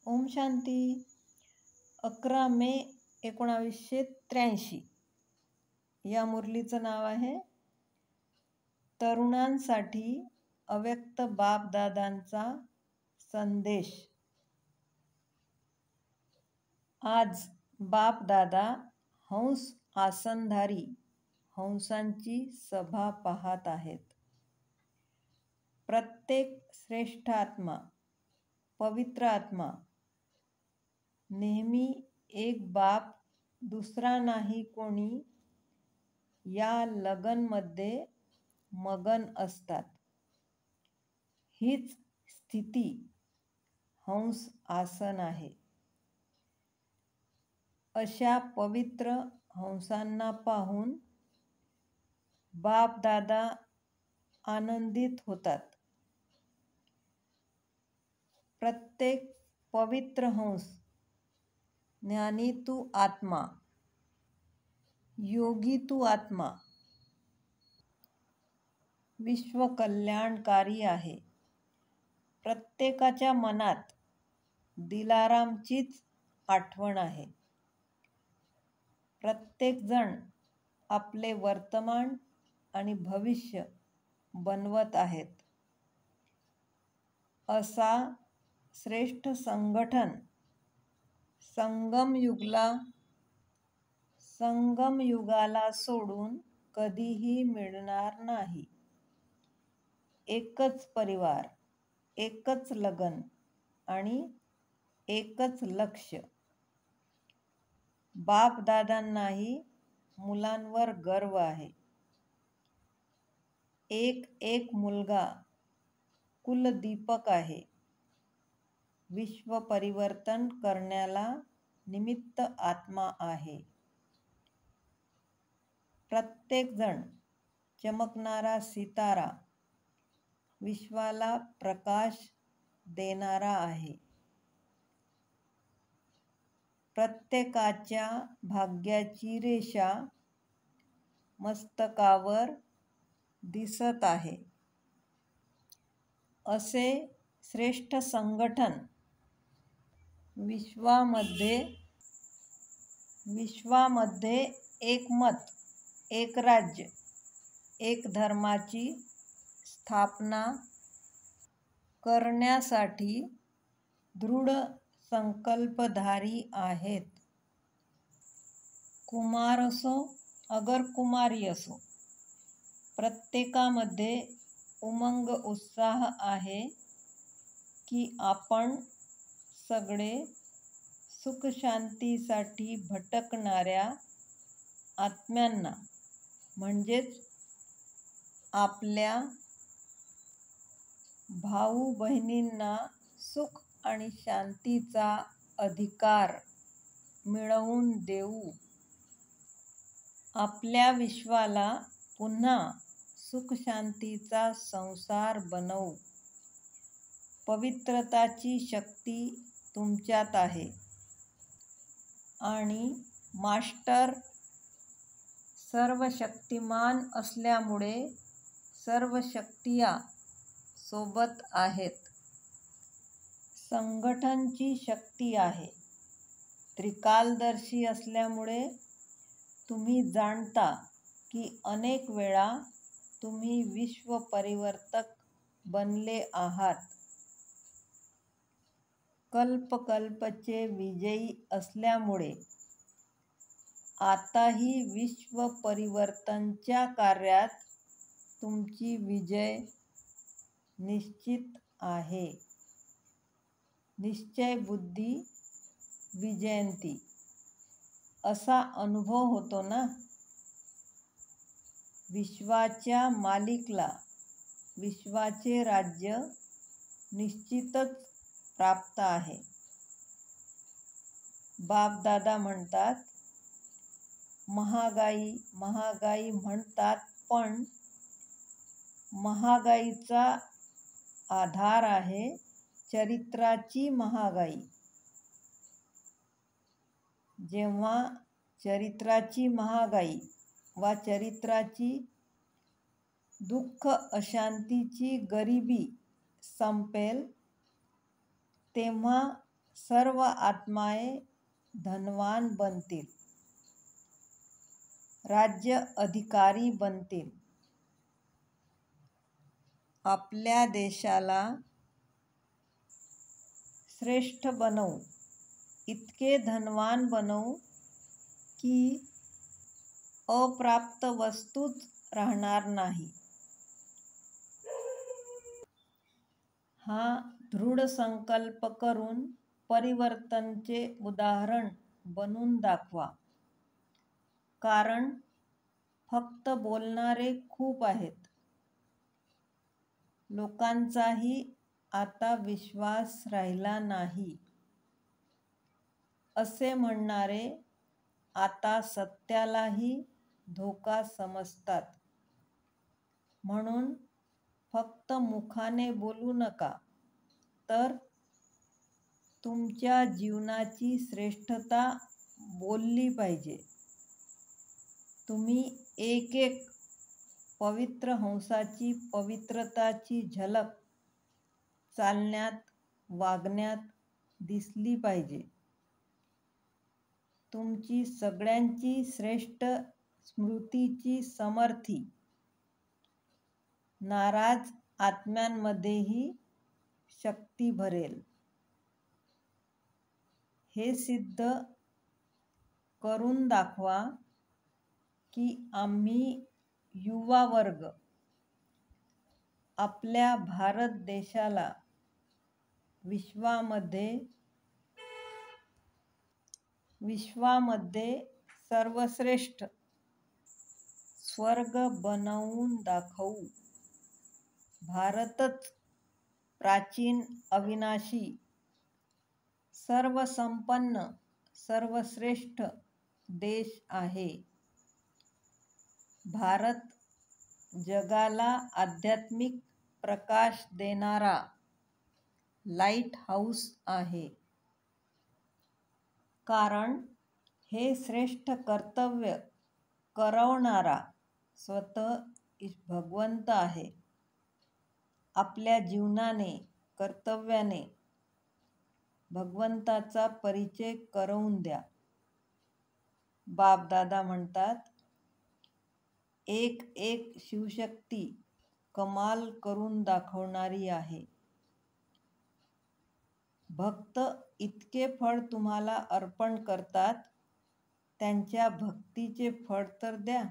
ओम शांती. 11 मे 1983. या मुरलीचं नाव आहे तरुणांसाठी अव्यक्त बापदादांचा संदेश. आज बापदादा हंस आसनधारी हंसांची सभा पाहत आहेत. प्रत्येक श्रेष्ठ आत्मा, पवित्र आत्मा नेहमी एक बाप दुसरा नाही कोणी या लगनमध्ये मगन असतात. हीच स्थिती हंस आसन आहे. अशा पवित्र हंसांना पाहून बापदादा आनंदित होतात. प्रत्येक पवित्र हंस ज्ञानी तू आत्मा, योगी तू आत्मा, विश्व कल्याणकारी आहे. प्रत्येकाच्या मनात दिलारामचीच आठवण आहे. प्रत्येक जण आपले वर्तमान आणि भविष्य बनवत आहेत. असा श्रेष्ठ संगठन संगम युगाला सोडून कधीही मिळणार नाही. एकच परिवार, एकच लगन आणि एकच लक्ष्य. बापदादांनाही मुलांवर गर्व आहे. एक मुलगा कुलदीपक आहे. विश्व परिवर्तन करण्याला निमित्त आत्मा आहे. प्रत्येक जण चमकणारा सितारा, विश्वाला प्रकाश देणारा आहे. प्रत्येकाच्या भाग्याची रेषा मस्तकावर दिसत आहे. असे श्रेष्ठ संगठन विश्वामध्ये एक मत, एक राज्य, एक धर्माची स्थापना करण्यासाठी दृढ संकल्पधारी आहेत. कुमार असो अगर कुमारी असो, प्रत्येकामध्ये उमंग उत्साह आहे की आपण सगळे सुखशांतीसाठी भटकणाऱ्या आत्म्यांना म्हणजेच आपल्या भाऊ बहिणींना सुख आणि शांतीचा अधिकार मिळवून देऊ. आपल्या विश्वाला पुन्हा सुखशांतीचा संसार बनवू. पवित्रताची शक्ती तुमच्यात आहे आणि मास्टर सर्वशक्तिमान असल्यामुळे सर्व शक्तिया सोबत आहेत. संगठनची शक्ती आहे. त्रिकालदर्शी असल्यामुळे तुम्ही जाणता की अनेक वेळा तुम्ही विश्व परिवर्तक बनले आहात. कल्पकल्पचे विजयी असल्यामुळे आताही विश्व परिवर्तनच्या कार्यात तुमची विजय निश्चित आहे. निश्चय बुद्धी विजयंती असा अनुभव होतो ना. विश्वाच्या मालिकला विश्वाचे राज्य निश्चितच प्राप्त आहे. बापदादा म्हणतात, महागाई म्हणतात, पण महागाईचा आधार आहे चरित्राची महागाई. जेव्हा चरित्राची महागाई वा चरित्राची दुःख अशांतीची गरिबी संपेल तेव्हा सर्व आत्माए धनवान बनतील, राज्य अधिकारी बनतील. आपल्या देशाला श्रेष्ठ बनवू, इतके धनवान बनवू की अप्राप्त वस्तूच राहणार नाही. हा दृढ संकल्प करून परिवर्तनचे उदाहरण बनून दाखवा. कारण फक्त बोलणारे खूप आहेत. लोकांचाही आता विश्वास राहिला नाही. असे म्हणणारे आता सत्यालाही धोका समजतात. म्हणून फक्त मुखाने बोलू नका, तर तुमच्या जीवनाची श्रेष्ठता बोलली पाहिजे. तुम्ही एक एक पवित्र हंसाची पवित्रताची झलक चालण्यात, वागण्यात दिसली पाहिजे. तुमची सगळ्यांची श्रेष्ठ स्मृतीची समर्थी नाराज आत्म्यांमध्येही शक्ती भरेल. हे सिद्ध करून दाखवा की आम्ही युवा वर्ग आपल्या भारत देशाला विश्वामध्ये सर्वश्रेष्ठ स्वर्ग बनवून दाखवू. भारतच प्राचीन, अविनाशी, सर्वसंपन्न, सर्वश्रेष्ठ देश आहे. भारत जगाला आध्यात्मिक प्रकाश देणारा लाईट हाऊस आहे. कारण हे श्रेष्ठ कर्तव्य करवणारा स्वतः भगवंत आहे. आपल्या जीवनाने, कर्तव्याने भगवंताचा परिचय करवून द्या. बापदादा म्हणतात, एक एक शिवशक्ती कमाल करून दाखवणारी आहे. भक्त इतके फळ तुम्हाला अर्पण करतात, त्यांच्या भक्तीचे फळ तर द्या.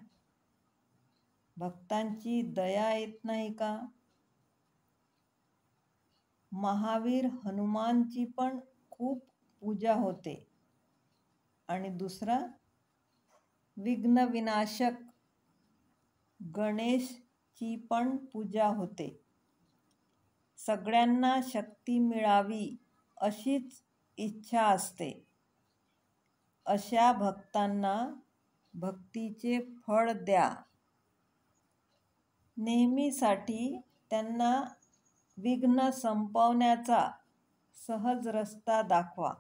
भक्तांची दया येत नाही का? महावीर हनुमानची पण खूप पूजा होते. आणि दुसरा विघ्नविनाशक गणेशची पण पूजा होते. सगळ्यांना शक्ती मिळावी अशीच इच्छा असते. अशा भक्तांना भक्तीचे फळ द्या. नेहमीसाठी त्यांना विघ्न संपवण्याचा सहज रस्ता दाखवा.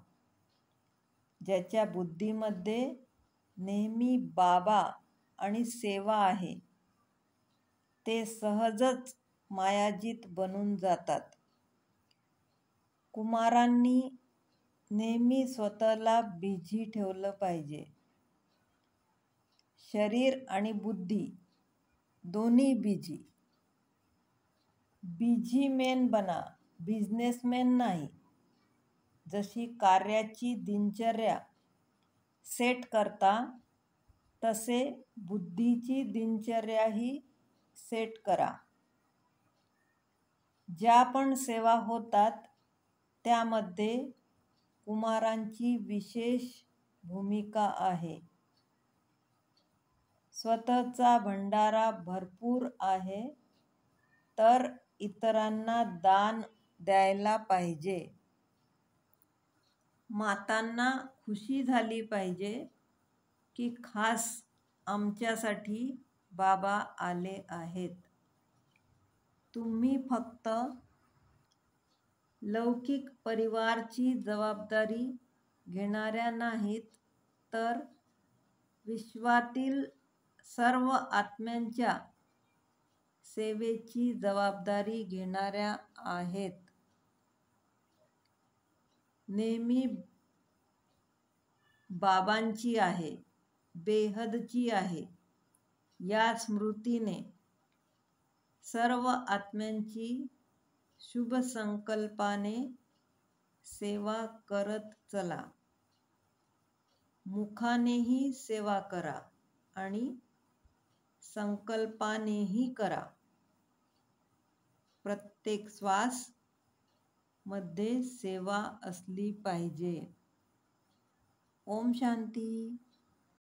ज्याच्या बुद्धीमध्ये नेहमी बाबा आणि सेवा आहे, ते सहजच मायाजीत बनून जातात. कुमारांनी नेहमी स्वतःला बिझी ठेवलं पाहिजे. शरीर आणि बुद्धी दोन्ही बिझी. बिझीमॅन बना, बिझनेसमॅन नाही. जशी कार्याची दिनचर्या सेट करता, तसे बुद्धीची दिनचर्याही सेट करा. ज्या पण सेवा होतात त्यामध्ये कुमारांची विशेष भूमिका आहे. स्वतःचा भंडारा भरपूर आहे, तर इतरांना दान द्यायला पाहिजे. मातांना खुशी झाली पाहिजे की खास आमच्यासाठी बाबा आले आहेत. तुम्ही फक्त लौकिक परिवाराची जबाबदारी घेणाऱ्या नाहीत, तर विश्वातील सर्व आत्म्यांच्या सेवेची जबाबदारी घेणाऱ्या आहेत. नेहमी बाबांची आहे, बेहदची आहे या स्मृतीने सर्व आत्म्यांची शुभ संकल्पाने सेवा करत चला. मुखानेही सेवा करा आणि संकल्पानेही करा. प्रत्येक श्वास मध्ये सेवा असली पाहिजे. ओम शांती.